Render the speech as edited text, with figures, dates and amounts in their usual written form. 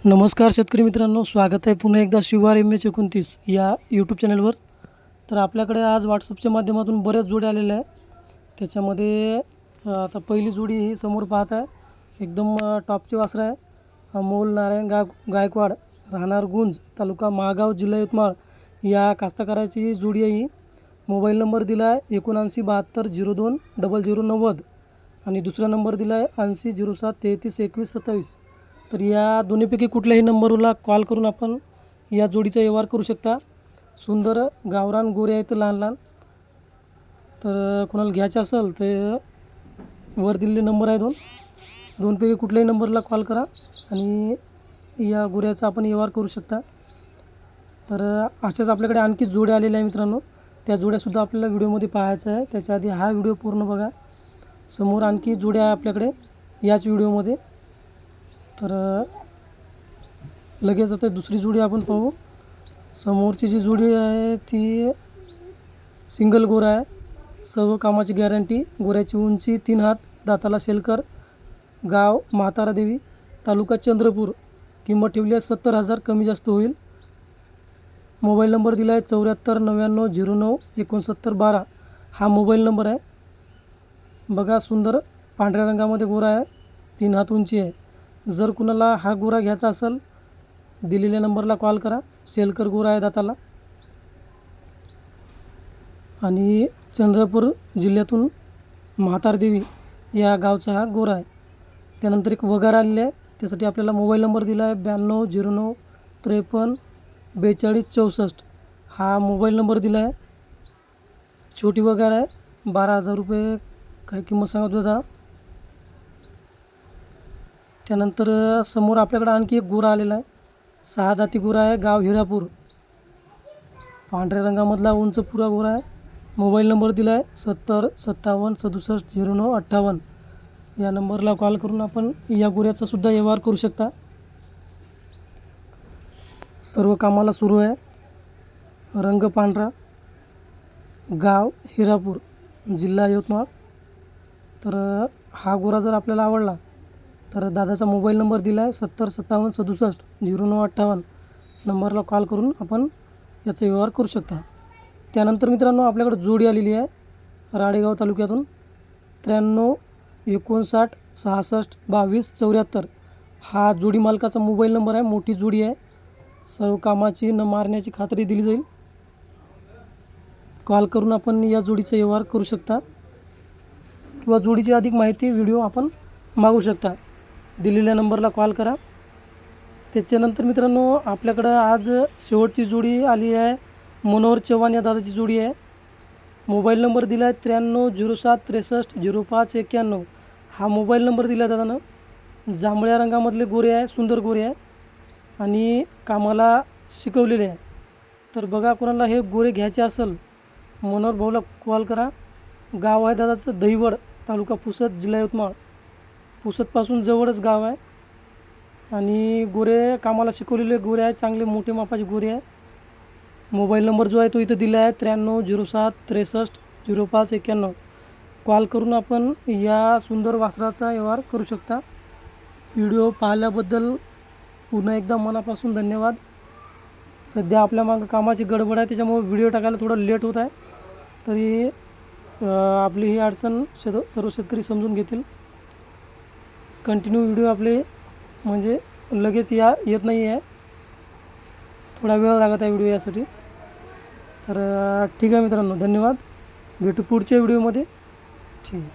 नमस्कार शेतकरी मित्रांनो, स्वागत आहे पुन्हा एकदा शिवार MH29 या यूट्यूब चॅनलवर. तर आपल्याकडे आज व्हॉट्सअपच्या माध्यमातून बऱ्याच जोड्या आलेल्या आहे. त्याच्यामध्ये आता पहिली जोडी ही समोर पाहत आहे, एकदम टॉपची वासरं आहे. अमोल नारायण गायकवाड, राहणार गुंज, तालुका महागाव, जिल्हा यवतमाळ या कास्तकाराची ही जोडी आहे. ही मोबाईल नंबर दिला आहे 7972020090 आणि दुसरा नंबर दिला आहे 8007332127. तर या दोन्हीपैकी कुठल्याही नंबरला कॉल करून आपण या जोडीचा व्यवहार करू शकता. सुंदर गावरान गोरे आहेत लहान लहान. तर कोणाला घ्यायचं असेल तर वर दिलेले नंबर आहे दोनपैकी कुठल्याही नंबरला कॉल करा आणि या गोऱ्याचा आपण व्यवहार करू शकता. तर अशाच आपल्याकडे आणखी जोड्या आलेल्या आहे मित्रांनो, त्या जोड्यासुद्धा आपल्याला व्हिडिओमध्ये पाहायचं आहे. त्याच्या आधी हा व्हिडिओ पूर्ण बघा. समोर आणखी जोड्या आहे आपल्याकडे याच व्हिडिओमध्ये. तर लगेच आता दुसरी जोडी आपण पाहू. समोरची जी जोडी आहे ती सिंगल गोरा आहे, सर्व कामाची गॅरंटी. गोऱ्याची उंची 3 हात, दाताला शेलकर, गाव म्हातारा देवी, तालुका चंद्रपूर. किंमत ठेवली आहे 70,000, कमी जास्त होईल. मोबाईल नंबर दिला आहे 7499096912. हा मोबाईल नंबर आहे. बघा, सुंदर पांढऱ्या रंगामध्ये गोरा आहे, 3 हात उंची आहे. जर कुणाला हा गोरा घ्यायचा असेल दिलेल्या नंबरला कॉल करा. शेलकर गोरा आहे दाताला आणि चंद्रपूर जिल्ह्यातून म्हातारदेवी या गावचा हा गोरा आहे. त्यानंतर एक वगार आलेले आहे, त्यासाठी आपल्याला मोबाईल नंबर दिला आहे 9209534264. हा मोबाईल नंबर दिला आहे. छोटी वगार आहे, 12,000 रुपये काय किंमत सांगत होता. त्यानंतर समोर आपल्याकडे आणखी एक गोरा आलेला आहे, 6 दाती गोरा आहे, गाव हिरापूर, पांढऱ्या रंगामधला उंच पुरा गोरा आहे. मोबाईल नंबर दिला आहे 705767600958. या नंबरला कॉल करून आपण या गोऱ्याचा सुद्धा व्यवहार करू शकता. सर्व कामाला सुरू आहे. रंग पांढरा, गाव हिरापूर, जिल्हा यवतमाळ. तर हा गोरा जर आपल्याला आवडला तर दादाचा मोबाईल नंबर दिला आहे 705767600958. नंबरला कॉल करून आपण याचा व्यवहार करू शकता. त्यानंतर मित्रांनो आपल्याकडे जोडी आलेली आहे राडेगाव तालुक्यातून 9359662274. हा जोडी मालकाचा मोबाईल नंबर आहे. मोठी जोडी आहे, सर्व कामाची न मारण्याची खात्री दिली जाईल. कॉल करून आपण या जोडीचा व्यवहार करू शकता किंवा जोडीची अधिक माहिती व्हिडिओ आपण मागू शकता. दिलेल्या नंबरला कॉल करा. त्याच्यानंतर मित्रांनो आपल्याकडं आज शेवटची जोडी आली आहे, मनोहर चव्हाण या दादाची जोडी आहे. मोबाईल नंबर दिला आहे 9307630591. हा मोबाईल नंबर दिला आहे दादानं. जांभळ्या रंगामधले गोरे आहे, सुंदर गोरे आहे आणि कामाला शिकवलेले आहे. तर बघा, कोणाला हे गोरे घ्यायचे असेल मनोहर भाऊला कॉल करा. गाव आहे दादाचं दहिवड, तालुका पुसद, जिल्हा यवतमाळ. पुसदपासून जवळच गाव आहे आणि गोरे कामाला शिकवलेले गोरे आहे, चांगले मोठे मापाचे गोरे आहे. मोबाईल नंबर जो आहे तो इथं दिला आहे 9307630591. कॉल करून आपण या सुंदर वासराचा व्यवहार करू शकता. व्हिडिओ पाहिल्याबद्दल पुन्हा एकदा मनापासून धन्यवाद. सध्या आपल्या मागं कामाची गडबड आहे, त्याच्यामुळे व्हिडिओ टाकायला थोडं लेट होत आहे. तरी आपली ही अडचण सर्व शेतकरी समजून घेतील. कंटिन्यू व्हिडिओ आपले म्हणजे लगेच येत नाही आहे, थोडा वेळ लागत आहे व्हिडिओ यासाठी. तर ठीक आहे मित्रांनो, धन्यवाद. भेटू पुढच्या व्हिडिओमध्ये. ठीक आहे.